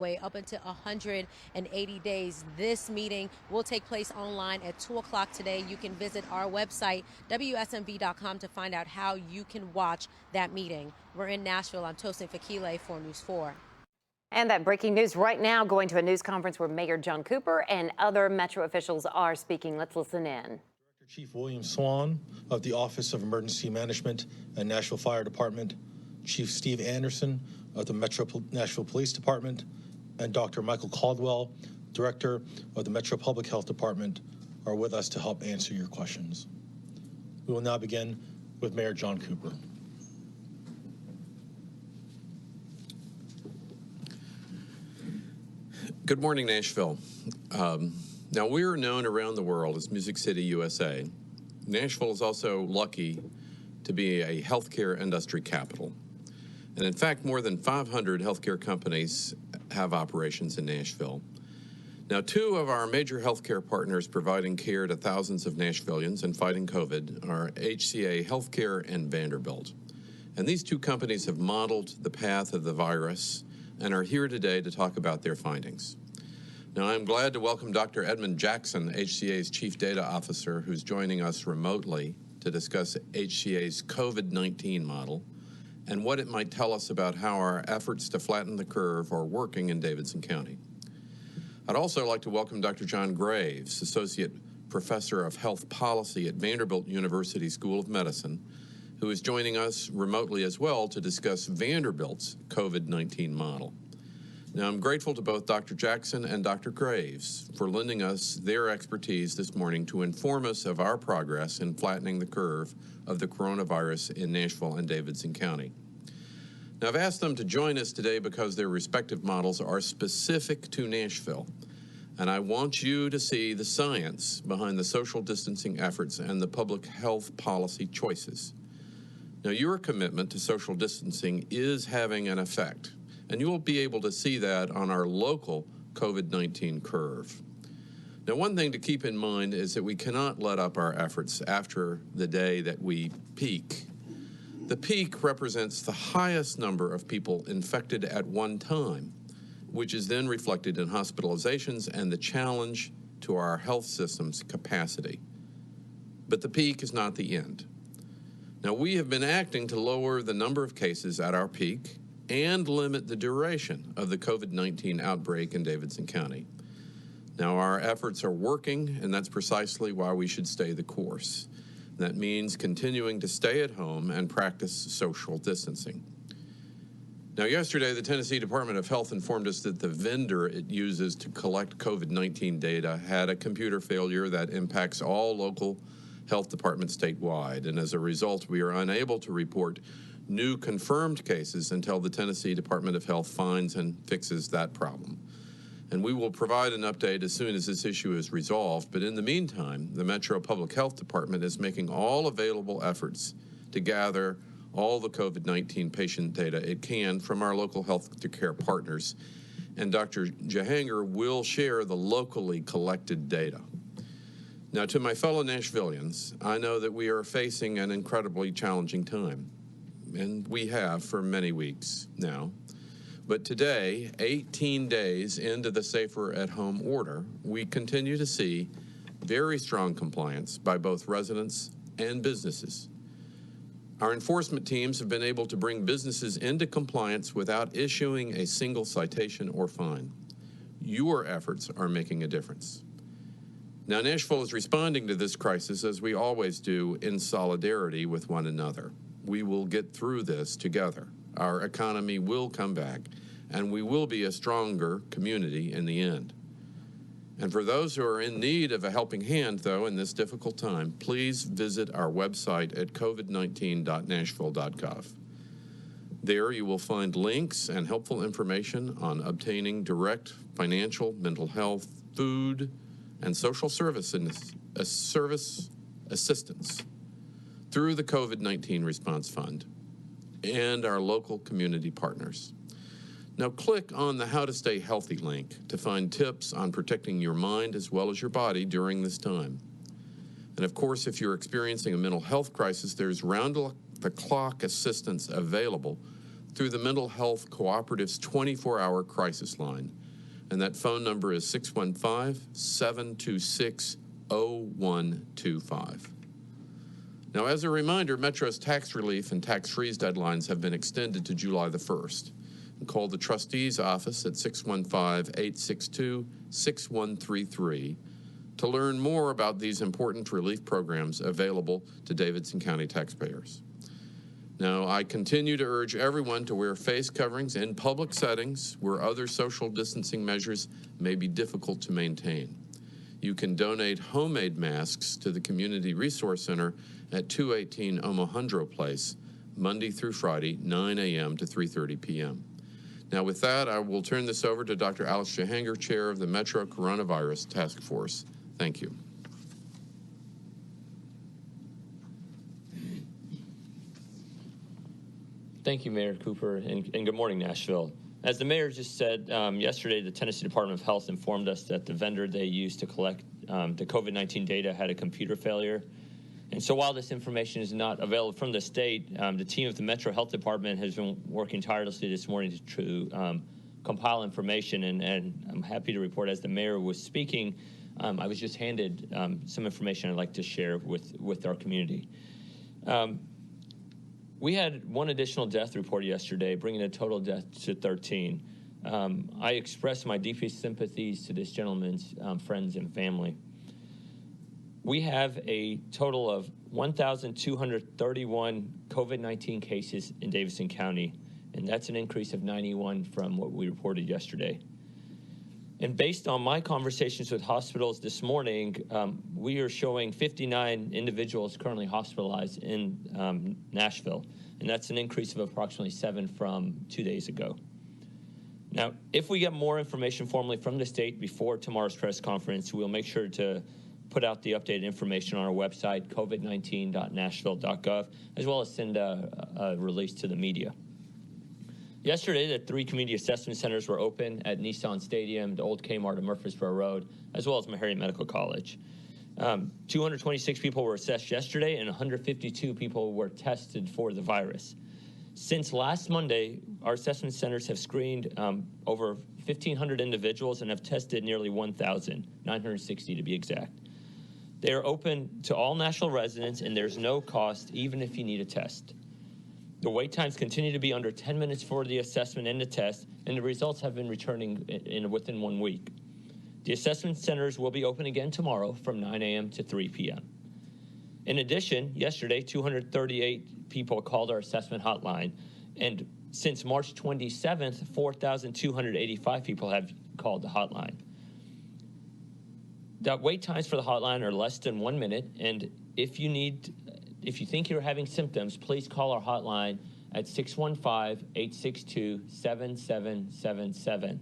up until 180 days. This meeting will take place online at 2 o'clock today. You can visit our website, WSMV.com, to find out how you can watch that meeting. We're in Nashville. I'm Tosin Fakile for News 4. And that breaking news right now, going to a news conference where Mayor John Cooper and other Metro officials are speaking. Let's listen in. Director Chief William Swan of the Office of Emergency Management and Nashville Fire Department, Chief Steve Anderson of the Metro Nashville Police Department, and Dr. Michael Caldwell, Director of the Metro Public Health Department, are with us to help answer your questions. We will now begin with Mayor John Cooper. Good morning, Nashville. Now, we're known around the world as Music City, USA. Nashville is also lucky to be a healthcare industry capital. And in fact, more than 500 healthcare companies have operations in Nashville. Now, two of our major healthcare partners providing care to thousands of Nashvillians and fighting COVID are HCA Healthcare and Vanderbilt. And these two companies have modeled the path of the virus and are here today to talk about their findings. Now, I'm glad to welcome Dr. Edmund Jackson, HCA's Chief Data Officer, who's joining us remotely to discuss HCA's COVID-19 model and what it might tell us about how our efforts to flatten the curve are working in Davidson County. I'd also like to welcome Dr. John Graves, Associate Professor of Health Policy at Vanderbilt University School of Medicine, who is joining us remotely as well to discuss Vanderbilt's COVID-19 model. Now, I'm grateful to both Dr. Jackson and Dr. Graves for lending us their expertise this morning to inform us of our progress in flattening the curve of the coronavirus in Nashville and Davidson County. Now, I've asked them to join us today because their respective models are specific to Nashville, and I want you to see the science behind the social distancing efforts and the public health policy choices. Now, your commitment to social distancing is having an effect, and you will be able to see that on our local COVID-19 curve. Now, one thing to keep in mind is that we cannot let up our efforts after the day that we peak. The peak represents the highest number of people infected at one time, which is then reflected in hospitalizations and the challenge to our health system's capacity. But the peak is not the end. Now, we have been acting to lower the number of cases at our peak and limit the duration of the COVID-19 outbreak in Davidson County. Now, our efforts are working, and that's precisely why we should stay the course. That means continuing to stay at home and practice social distancing. Now, yesterday, the Tennessee Department of Health informed us that the vendor it uses to collect COVID-19 data had a computer failure that impacts all local health departments statewide, and as a result, we are unable to report new confirmed cases until the Tennessee Department of Health finds and fixes that problem. And we will provide an update as soon as this issue is resolved, but in the meantime, the Metro Public Health Department is making all available efforts to gather all the COVID-19 patient data it can from our local health care partners, and Dr. Jahanger will share the locally collected data. Now, to my fellow Nashvillians, I know that we are facing an incredibly challenging time, and we have for many weeks now. But today, 18 days into the Safer at Home order, we continue to see very strong compliance by both residents and businesses. Our enforcement teams have been able to bring businesses into compliance without issuing a single citation or fine. Your efforts are making a difference. Now, Nashville is responding to this crisis, as we always do, in solidarity with one another. We will get through this together. Our economy will come back, and we will be a stronger community in the end. And for those who are in need of a helping hand, though, in this difficult time, please visit our website at covid19.nashville.gov. There you will find links and helpful information on obtaining direct financial, mental health, food, and social service assistance through the COVID-19 Response Fund and our local community partners. Now click on the How to Stay Healthy link to find tips on protecting your mind as well as your body during this time. And of course, if you're experiencing a mental health crisis, there's round-the-clock assistance available through the Mental Health Cooperative's 24-hour crisis line. And that phone number is 615-726-0125. Now, as a reminder, Metro's tax relief and tax freeze deadlines have been extended to July the 1st. And call the trustee's office at 615-862-6133 to learn more about these important relief programs available to Davidson County taxpayers. Now, I continue to urge everyone to wear face coverings in public settings where other social distancing measures may be difficult to maintain. You can donate homemade masks to the Community Resource Center at 218 Omohundro Place, Monday through Friday, 9 a.m. to 3:30 p.m. Now, with that, I will turn this over to Dr. Alice Jahanger, Chair of the Metro Coronavirus Task Force. Thank you. Thank you, Mayor Cooper, and good morning, Nashville. As the mayor just said, yesterday the Tennessee Department of Health informed us that the vendor they used to collect the COVID-19 data had a computer failure. And so while this information is not available from the state, the team of the Metro Health Department has been working tirelessly this morning to compile information, and I'm happy to report, as the mayor was speaking, I was just handed some information I'd like to share with our community. We had one additional death report yesterday, bringing the total death to 13. I express my deepest sympathies to this gentleman's friends and family. We have a total of 1,231 COVID-19 cases in Davidson County, and that's an increase of 91 from what we reported yesterday. And based on my conversations with hospitals this morning, we are showing 59 individuals currently hospitalized in Nashville, and that's an increase of approximately 7 from 2 days ago. Now, if we get more information formally from the state before tomorrow's press conference, we'll make sure to put out the updated information on our website, covid19.nashville.gov, as well as send a release to the media. Yesterday, the 3 community assessment centers were open at Nissan Stadium, the Old Kmart on Murfreesboro Road, as well as Meharry Medical College. 226 people were assessed yesterday, and 152 people were tested for the virus. Since last Monday, our assessment centers have screened over 1,500 individuals and have tested nearly 1,960 to be exact. They are open to all Nashville residents, and there's no cost, even if you need a test. The wait times continue to be under 10 minutes for the assessment and the test, and the results have been returning within 1 week. The assessment centers will be open again tomorrow from 9 a.m. to 3 p.m. In addition, yesterday, 238 people called our assessment hotline, and since March 27th, 4,285 people have called the hotline. The wait times for the hotline are less than 1 minute, and if you think you're having symptoms, please call our hotline at 615-862-7777.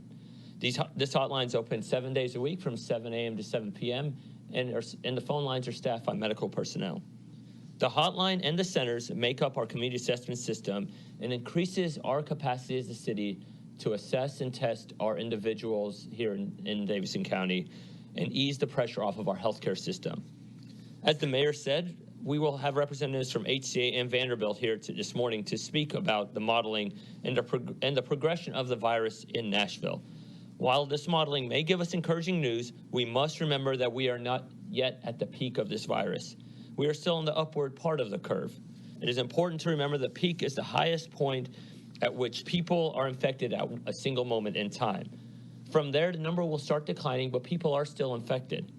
This hotline is open 7 days a week from 7 a.m. to 7 p.m., and the phone lines are staffed by medical personnel. The hotline and the centers make up our community assessment system and increases our capacity as a city to assess and test our individuals here in Davidson County and ease the pressure off of our healthcare system. As the mayor said, we will have representatives from HCA and Vanderbilt here this morning to speak about the modeling and the progression of the virus in Nashville. While this modeling may give us encouraging news, we must remember that we are not yet at the peak of this virus. We are still in the upward part of the curve. It is important to remember the peak is the highest point at which people are infected at a single moment in time. From there, the number will start declining, but people are still infected.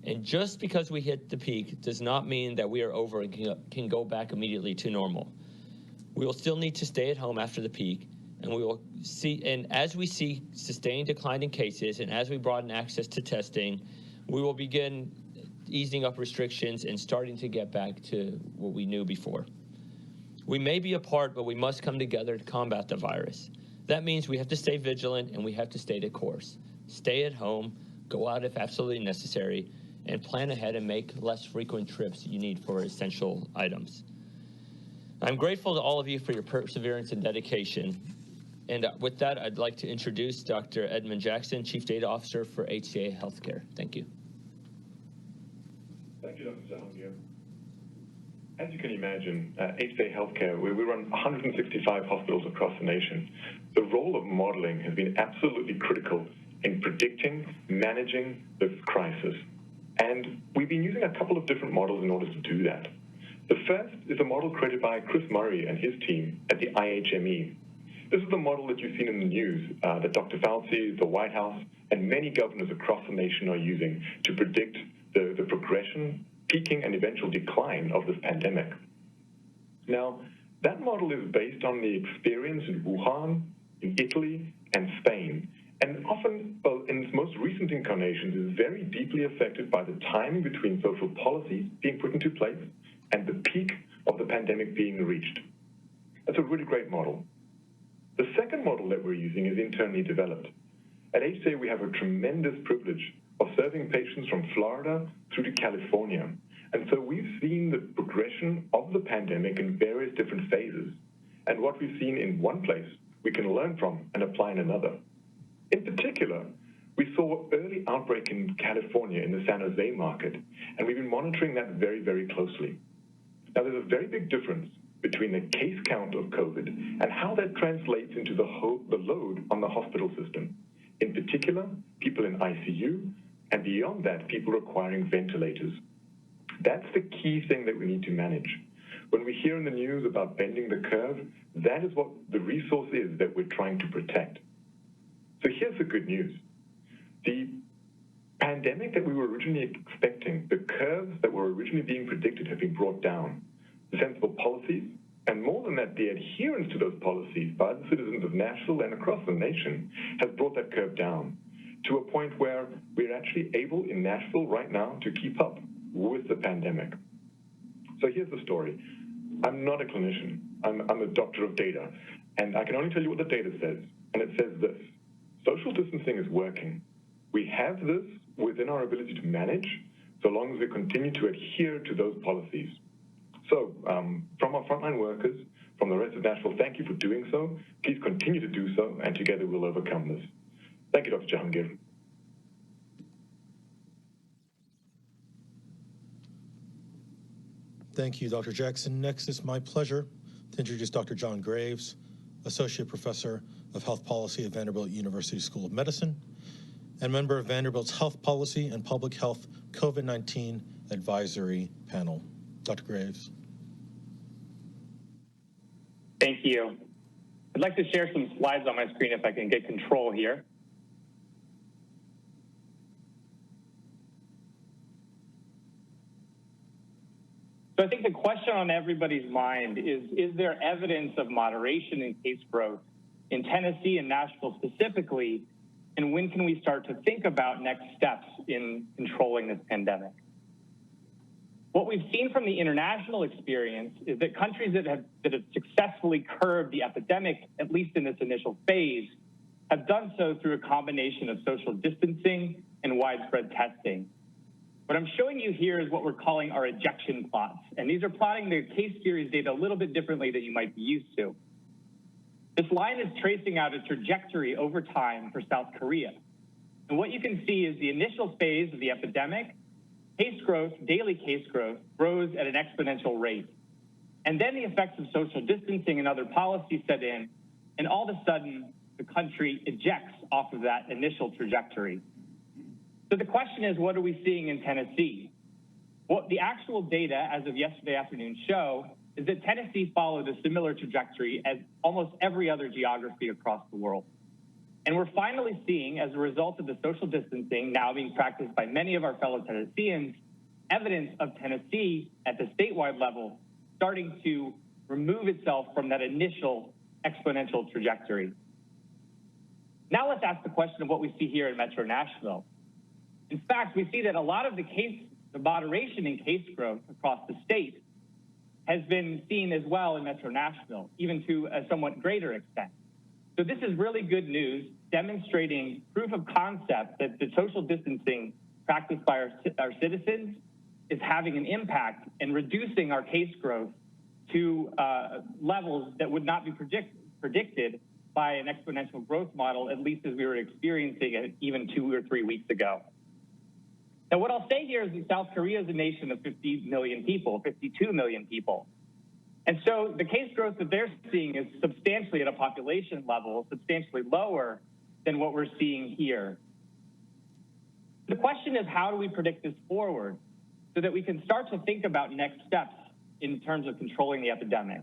And just because we hit the peak does not mean that we are over and can go back immediately to normal. We will still need to stay at home after the peak, and we will see, and as we see sustained decline in cases and as we broaden access to testing, we will begin easing up restrictions and starting to get back to what we knew before. We may be apart, but we must come together to combat the virus. That means we have to stay vigilant and we have to stay the course. Stay at home, go out if absolutely necessary, and plan ahead and make less frequent trips you need for essential items. I'm grateful to all of you for your perseverance and dedication. And with that, I'd like to introduce Dr. Edmund Jackson, Chief Data Officer for HCA Healthcare. Thank you. Thank you, Dr. Jahanger. As you can imagine, HCA Healthcare, we run 165 hospitals across the nation. The role of modeling has been absolutely critical in predicting, managing this crisis. And we've been using a couple of different models in order to do that. The first is a model created by Chris Murray and his team at the IHME. This is the model that you've seen in the news that Dr. Fauci, the White House, and many governors across the nation are using to predict the progression, peaking, and eventual decline of this pandemic. Now, that model is based on the experience in Wuhan, in Italy, and Spain, and often, well, in its most recent incarnations, is very deeply affected by the timing between social policies being put into place and the peak of the pandemic being reached. That's a really great model. The second model that we're using is internally developed. At HCA, we have a tremendous privilege of serving patients from Florida through to California. And so we've seen the progression of the pandemic in various different phases. And what we've seen in one place, we can learn from and apply in another. In particular, we saw early outbreak in California in the San Jose market, and we've been monitoring that very, very closely. Now, there's a very big difference between the case count of COVID and how that translates into the load on the hospital system. In particular, people in ICU, and beyond that, people requiring ventilators. That's the key thing that we need to manage. When we hear in the news about bending the curve, that is what the resource is that we're trying to protect. So here's the good news. The pandemic that we were originally expecting, the curves that were originally being predicted have been brought down. Sensible policies, and more than that, the adherence to those policies by the citizens of Nashville and across the nation has brought that curve down to a point where we're actually able in Nashville right now to keep up with the pandemic. So here's the story. I'm not a clinician. I'm a doctor of data, and I can only tell you what the data says, and it says this. Social distancing is working. We have this within our ability to manage so long as we continue to adhere to those policies. So from our frontline workers, from the rest of Nashville, thank you for doing so. Please continue to do so, and together we'll overcome this. Thank you, Dr. Jahangir. Thank you, Dr. Jackson. Next, it's my pleasure to introduce Dr. John Graves, Associate Professor of Health Policy at Vanderbilt University School of Medicine and member of Vanderbilt's Health Policy and Public Health COVID-19 Advisory Panel. Dr. Graves. Thank you. I'd like to share some slides on my screen if I can get control here. So I think the question on everybody's mind is there evidence of moderation in case growth in Tennessee and Nashville specifically, and when can we start to think about next steps in controlling this pandemic? What we've seen from the international experience is that countries that have successfully curbed the epidemic, at least in this initial phase, have done so through a combination of social distancing and widespread testing. What I'm showing you here is what we're calling our ejection plots, and these are plotting the case series data a little bit differently than you might be used to. This line is tracing out a trajectory over time for South Korea. And what you can see is the initial phase of the epidemic, case growth, daily case growth, rose at an exponential rate. And then the effects of social distancing and other policies set in, and all of a sudden, the country ejects off of that initial trajectory. So the question is, what are we seeing in Tennessee? What the actual data as of yesterday afternoon show is that Tennessee followed a similar trajectory as almost every other geography across the world. And we're finally seeing, as a result of the social distancing now being practiced by many of our fellow Tennesseans, evidence of Tennessee at the statewide level starting to remove itself from that initial exponential trajectory. Now let's ask the question of what we see here in Metro Nashville. In fact, we see that a lot of the moderation in case growth across the state has been seen as well in Metro Nashville, even to a somewhat greater extent. So this is really good news, demonstrating proof of concept that the social distancing practiced by our citizens is having an impact in reducing our case growth to levels that would not be predicted by an exponential growth model, at least as we were experiencing it even 2 or 3 weeks ago. Now, what I'll say here is that South Korea is a nation of 50 million people, 52 million people. And so the case growth that they're seeing is substantially at a population level, substantially lower than what we're seeing here. The question is, how do we predict this forward so that we can start to think about next steps in terms of controlling the epidemic?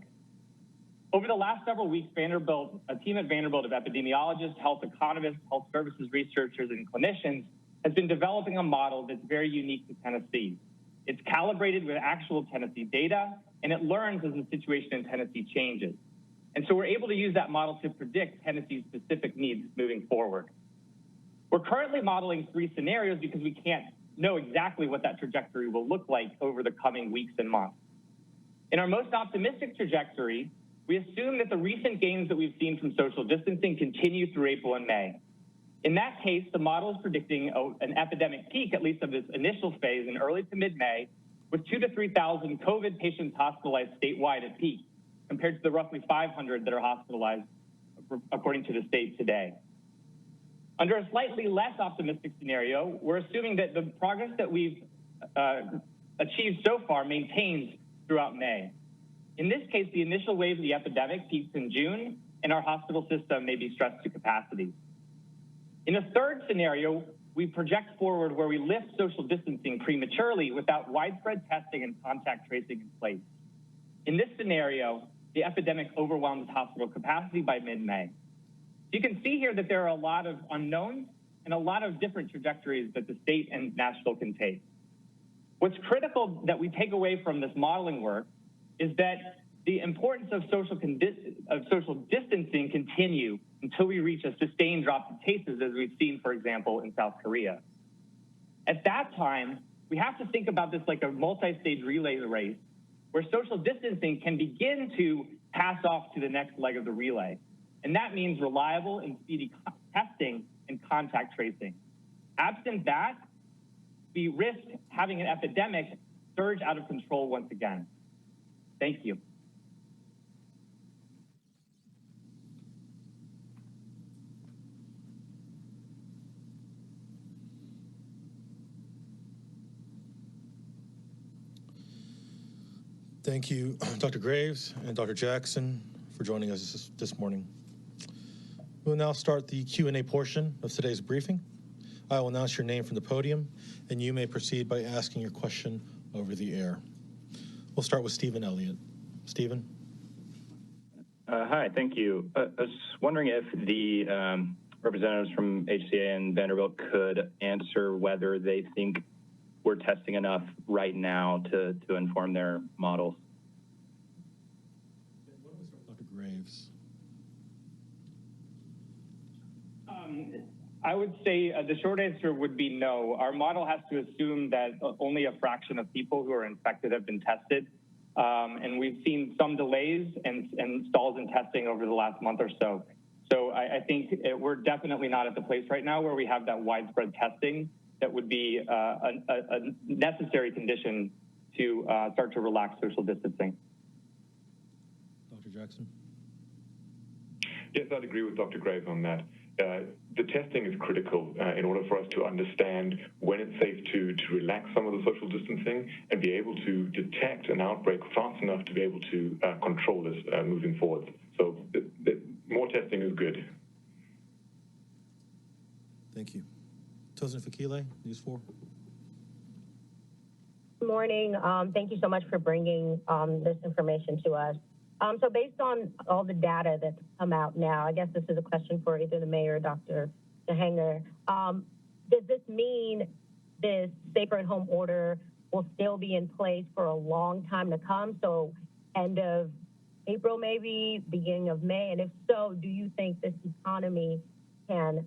Over the last several weeks, a team at Vanderbilt of epidemiologists, health economists, health services researchers, and clinicians has been developing a model that's very unique to Tennessee. It's calibrated with actual Tennessee data, and it learns as the situation in Tennessee changes. And so we're able to use that model to predict Tennessee's specific needs moving forward. We're currently modeling 3 scenarios because we can't know exactly what that trajectory will look like over the coming weeks and months. In our most optimistic trajectory, we assume that the recent gains that we've seen from social distancing continue through April and May. In that case, the model is predicting an epidemic peak, at least of this initial phase, in early to mid-May, with 2,000 to 3,000 COVID patients hospitalized statewide at peak, compared to the roughly 500 that are hospitalized, according to the state today. Under a slightly less optimistic scenario, we're assuming that the progress that we've achieved so far maintains throughout May. In this case, the initial wave of the epidemic peaks in June, and our hospital system may be stressed to capacity. In a third scenario, we project forward where we lift social distancing prematurely without widespread testing and contact tracing in place. In this scenario, the epidemic overwhelms hospital capacity by mid-May. You can see here that there are a lot of unknowns and a lot of different trajectories that the state and Nashville can take. What's critical that we take away from this modeling work is that the importance of social distancing continue until we reach a sustained drop in cases, as we've seen, for example, in South Korea. At that time, we have to think about this like a multi-stage relay race, where social distancing can begin to pass off to the next leg of the relay. And that means reliable and speedy testing and contact tracing. Absent that, we risk having an epidemic surge out of control once again. Thank you. Thank you, Dr. Graves and Dr. Jackson, for joining us this morning. We'll now start the Q&A portion of today's briefing. I will announce your name from the podium, and you may proceed by asking your question over the air. We'll start with Stephen Elliott. Stephen? Hi, thank you. I was wondering if the representatives from HCA and Vanderbilt could answer whether they think we're testing enough right now to inform their models. Dr. Graves. I would say the short answer would be no. Our model has to assume that only a fraction of people who are infected have been tested. And we've seen some delays and stalls in testing over the last month or so. So I think we're definitely not at the place right now where we have that widespread testing that would be a necessary condition to start to relax social distancing. Dr. Jackson? Yes, I'd agree with Dr. Graves on that. The testing is critical in order for us to understand when it's safe to relax some of the social distancing and be able to detect an outbreak fast enough to be able to control this moving forward. So more testing is good. Thank you. Tosin Fakile, News 4. Good morning. Thank you so much for bringing this information to us. So based on all the data that's come out now, I guess this is a question for either the mayor or Dr. DeHanger. Does this mean this safer at home order will still be in place for a long time to come? So end of April, maybe beginning of May? And if so, do you think this economy can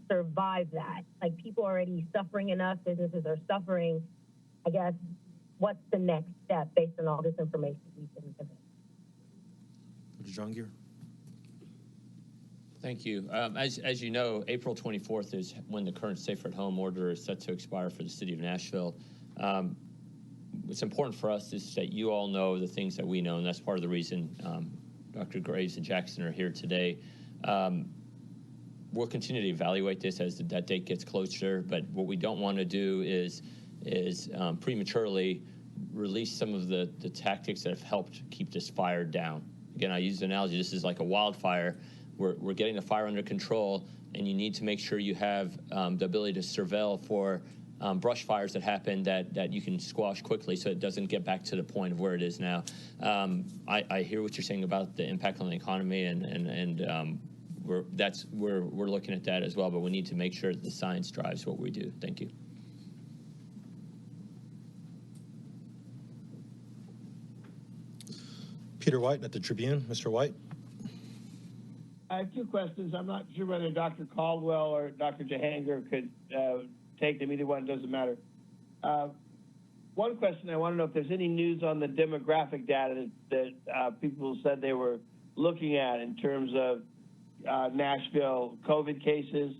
survive that? Like, people are already suffering enough, businesses are suffering. I guess, what's the next step based on all this information we've been given? Dr. Jahangir. Thank you. As you know, April 24th is when the current safer at home order is set to expire for the city of Nashville. What's important for us is that you all know the things that we know, and that's part of the reason Dr. Graves and Jackson are here today. We'll continue to evaluate this as that date gets closer, but what we don't want to do is prematurely release some of the tactics that have helped keep this fire down. Again, I use the analogy, this is like a wildfire. We're getting the fire under control, and you need to make sure you have the ability to surveil for brush fires that happen that you can squash quickly so it doesn't get back to the point of where it is now. I hear what you're saying about the impact on the economy, and we're looking at that as well, but we need to make sure that the science drives what we do. Thank you. Peter White at the Tribune. Mr. White. I have two questions. I'm not sure whether Dr. Caldwell or Dr. Jahanger could take them. Either one, doesn't matter. One question, I want to know if there's any news on the demographic data that people said they were looking at in terms of Nashville COVID cases,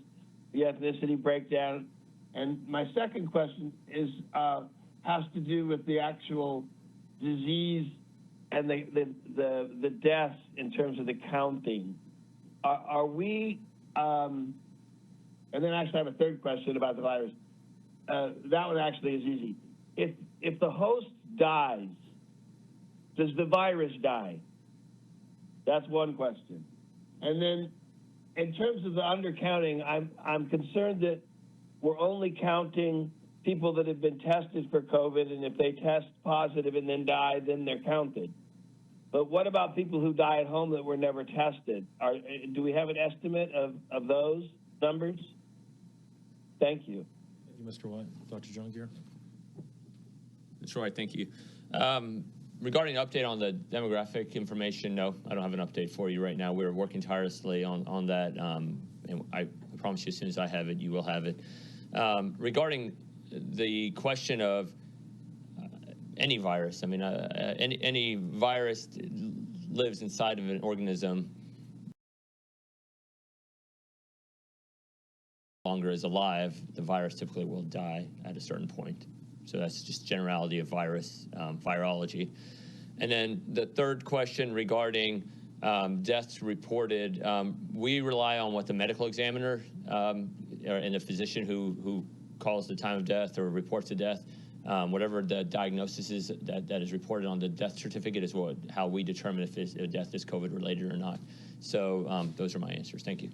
the ethnicity breakdown. And my second question is has to do with the actual disease and the deaths in terms of the counting. Are we, and then actually I have a third question about the virus. That one actually is easy. If the host dies, does the virus die? That's one question. And then in terms of the undercounting, I'm concerned that we're only counting people that have been tested for COVID, and if they test positive and then die, then they're counted. But what about people who die at home that were never tested? Do we have an estimate of those numbers? Thank you. Thank you, Mr. White. Dr. John Gear. That's right, thank you. Regarding an update on the demographic information, no, I don't have an update for you right now. We're working tirelessly on that, and I promise you as soon as I have it, you will have it. Regarding the question of any virus, I mean, any virus lives inside of an organism longer is alive, the virus typically will die at a certain point. So that's just generality of virus virology. And then the third question regarding deaths reported, we rely on what the medical examiner and the physician who calls the time of death or reports the death. Whatever the diagnosis is that is reported on the death certificate is how we determine if a death is COVID related or not. So those are my answers. Thank you.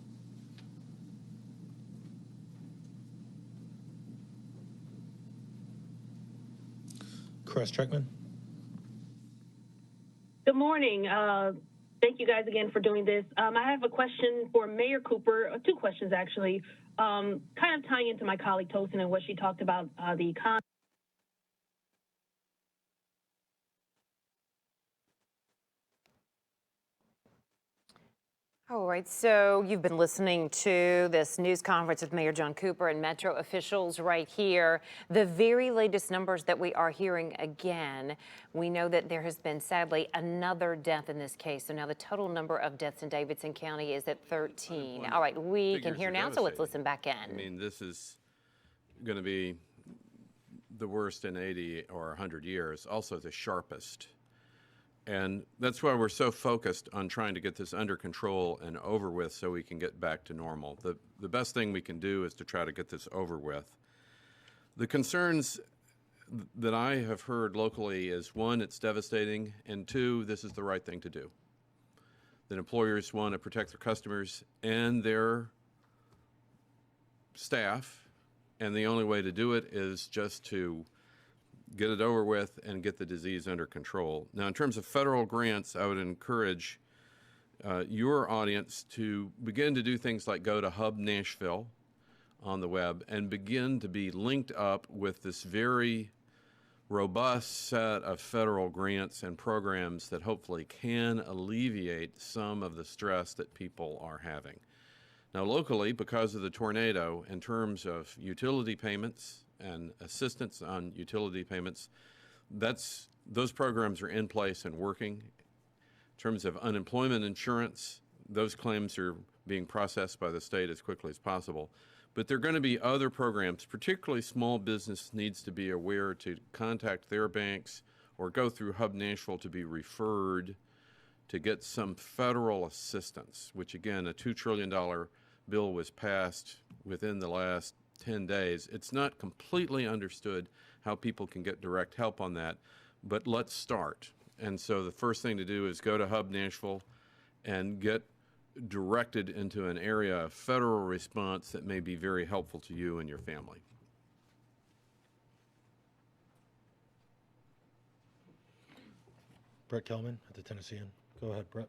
Chris Treckman. Good morning. Thank you guys again for doing this. I have a question for Mayor Cooper, two questions actually, kind of tying into my colleague Tosin and what she talked about the economy. All right, so you've been listening to this news conference with Mayor John Cooper and Metro officials right here. The very latest numbers that we are hearing again, we know that there has been sadly another death in this case. So now the total number of deaths in Davidson County is at 13. All right, we can hear now, so let's listen back in. I mean, this is going to be the worst in 80 or 100 years, also the sharpest. And that's why we're so focused on trying to get this under control and over with so we can get back to normal. The best thing we can do is to try to get this over with. The concerns that I have heard locally is, one, it's devastating, and two, this is the right thing to do. That employers want to protect their customers and their staff, and the only way to do it is just to get it over with and get the disease under control. Now, in terms of federal grants, I would encourage your audience to begin to do things like go to Hub Nashville on the web and begin to be linked up with this very robust set of federal grants and programs that hopefully can alleviate some of the stress that people are having. Now, locally, because of the tornado, in terms of utility payments and assistance on utility payments, those programs are in place and working. In terms of unemployment insurance, those claims are being processed by the state as quickly as possible. But there are going to be other programs, particularly small business needs to be aware to contact their banks or go through Hub Nashville to be referred to get some federal assistance, which again, a $2 trillion bill was passed within the last 10 days. It's not completely understood how people can get direct help on that, but let's start. And so the first thing to do is go to Hub Nashville and get directed into an area of federal response that may be very helpful to you and your family. Brett Kelman at the Tennessean. Go ahead, Brett.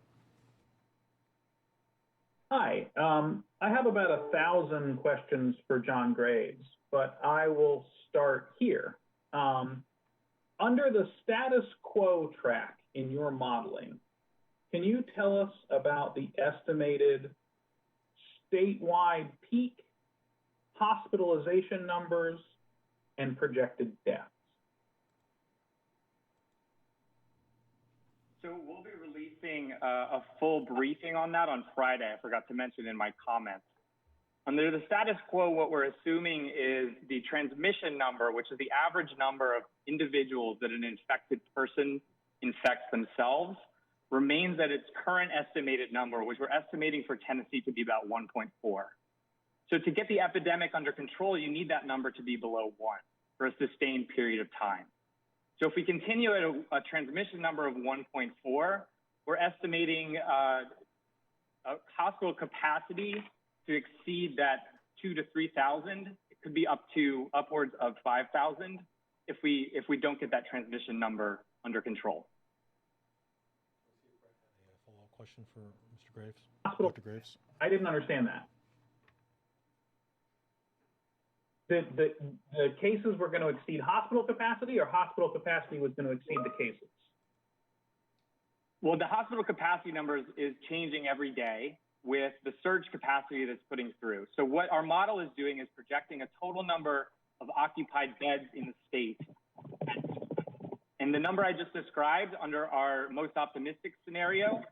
Hi, I have about 1,000 questions for John Graves, but I will start here. Under the status quo track in your modeling, can you tell us about the estimated statewide peak, hospitalization numbers, and projected deaths? So we'll be releasing a full briefing on that on Friday. I forgot to mention in my comments. Under the status quo, what we're assuming is the transmission number, which is the average number of individuals that an infected person infects themselves, remains at its current estimated number, which we're estimating for Tennessee to be about 1.4. So to get the epidemic under control, you need that number to be below 1 for a sustained period of time. So if we continue at a transmission number of 1.4, we're estimating a hospital capacity to exceed that 2,000 to 3,000. It could be upwards of 5,000 if we don't get that transmission number under control. A follow-up question for Mr. Graves. Dr. Graves. I didn't understand that. The cases were going to exceed hospital capacity, or hospital capacity was going to exceed the cases? Well, the hospital capacity numbers is changing every day with the surge capacity that's putting through. So what our model is doing is projecting a total number of occupied beds in the state. And the number I just described under our most optimistic scenario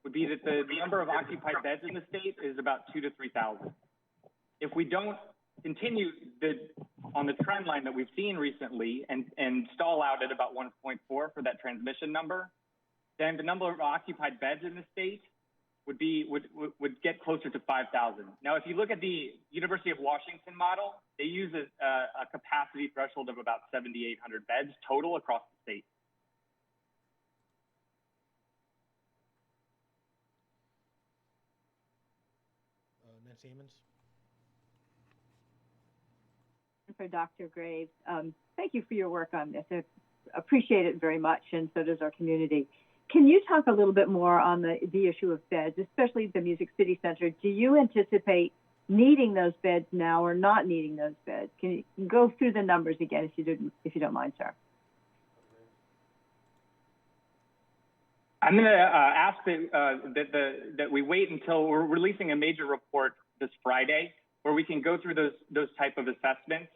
would be that the number of occupied beds in the state is about 2,000 to 3,000. If we don't continue on the trend line that we've seen recently and stall out at about 1.4 for that transmission number, then the number of occupied beds in the state would get closer to 5,000. Now, if you look at the University of Washington model, they use a capacity threshold of about 7,800 beds total across the state. Nancy Amons. For Dr. Graves, thank you for your work on this. I appreciate it very much, and so does our community. Can you talk a little bit more on the issue of beds, especially the Music City Center? Do you anticipate needing those beds now or not needing those beds? Can you go through the numbers again, if you don't mind, sir? I'm going to ask that we wait until we're releasing a major report this Friday, where we can go through those type of assessments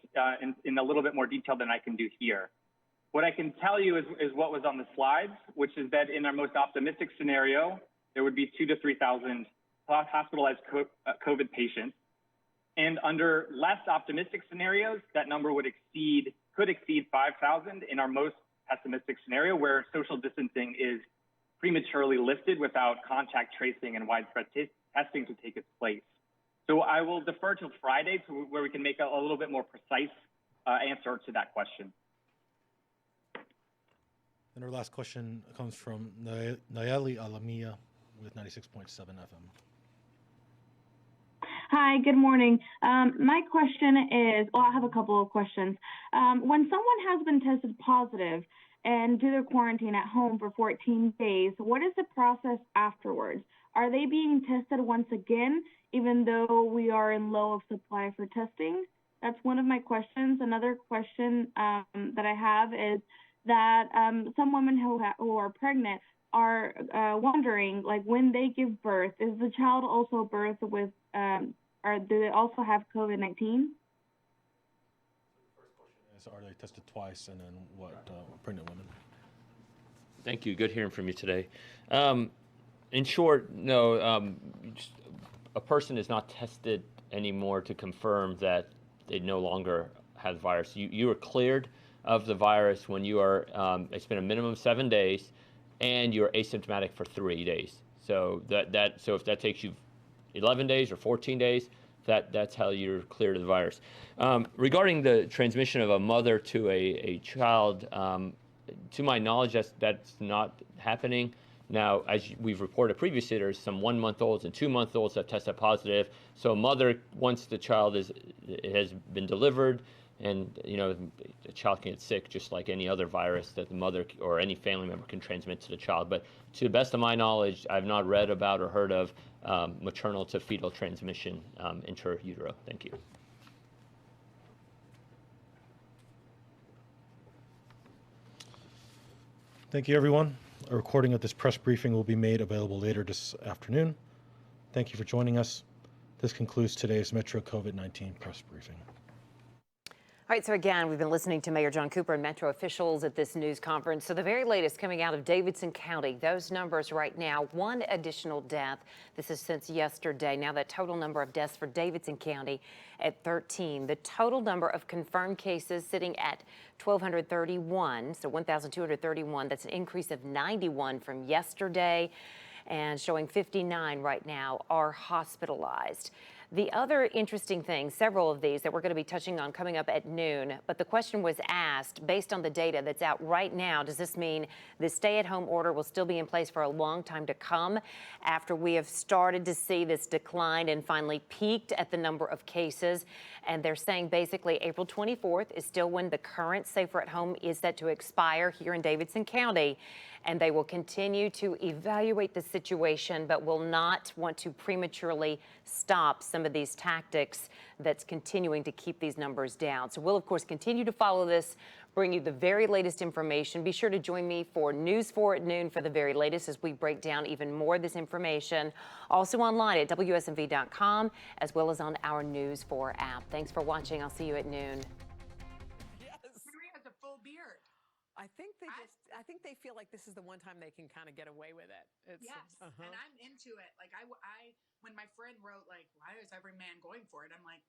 in a little bit more detail than I can do here. What I can tell you is what was on the slides, which is that in our most optimistic scenario, there would be 2,000 to 3,000 hospitalized COVID patients. And under less optimistic scenarios, that number could exceed 5,000 in our most pessimistic scenario, where social distancing is prematurely lifted without contact tracing and widespread testing to take its place. So I will defer till Friday to where we can make a little bit more precise answer to that question. And our last question comes from Nayeli Alamia with 96.7 FM. Hi, good morning. My question is, well, I have a couple of questions. When someone has been tested positive and do their quarantine at home for 14 days, what is the process afterwards? Are they being tested once again, even though we are in low of supply for testing? That's one of my questions. Another question that I have is that some women who are pregnant are wondering, like, when they give birth, is the child also birthed with, or do they also have COVID-19? The first question is, are they tested twice, and then what pregnant women? Thank you. Good hearing from you today. In short, no, a person is not tested anymore to confirm that they no longer have the virus. You are cleared of the virus when you are, it's been a minimum of 7 days, and you're asymptomatic for 3 days. So so if that takes you 11 days or 14 days, that's how you're clear to the virus. Regarding the transmission of a mother to a child, to my knowledge, that's not happening. Now, as we've reported previously, there's some 1-month-olds and 2-month-olds that tested positive. So a mother, once the child has been delivered, and the child can get sick just like any other virus that the mother or any family member can transmit to the child. But to the best of my knowledge, I've not read about or heard of maternal to fetal transmission intra-utero. Thank you. Thank you, everyone. A recording of this press briefing will be made available later this afternoon. Thank you for joining us. This concludes today's Metro COVID-19 press briefing. All right, so again, we've been listening to Mayor John Cooper and Metro officials at this news conference. So the very latest coming out of Davidson County, those numbers right now, 1 additional death. This is since yesterday. Now the total number of deaths for Davidson County at 13. The total number of confirmed cases sitting at 1,231, so 1,231. That's an increase of 91 from yesterday, and showing 59 right now are hospitalized. The other interesting thing, several of these that we're going to be touching on coming up at noon, but the question was asked, based on the data that's out right now, does this mean the stay-at-home order will still be in place for a long time to come after we have started to see this decline and finally peaked at the number of cases? And they're saying basically April 24th is still when the current safer at home is set to expire here in Davidson County. And they will continue to evaluate the situation, but will not want to prematurely stop some of these tactics that's continuing to keep these numbers down. So we'll, of course, continue to follow this, bring you the very latest information. Be sure to join me for News 4 at noon for the very latest as we break down even more of this information. Also online at WSMV.com, as well as on our News 4 app. Thanks for watching. I'll see you at noon. Yes. Marie has a full beard. I think they feel like this is the one time they can kind of get away with it. Yes, and I'm into it. Like when my friend wrote, like, why is every man going for it? I'm like,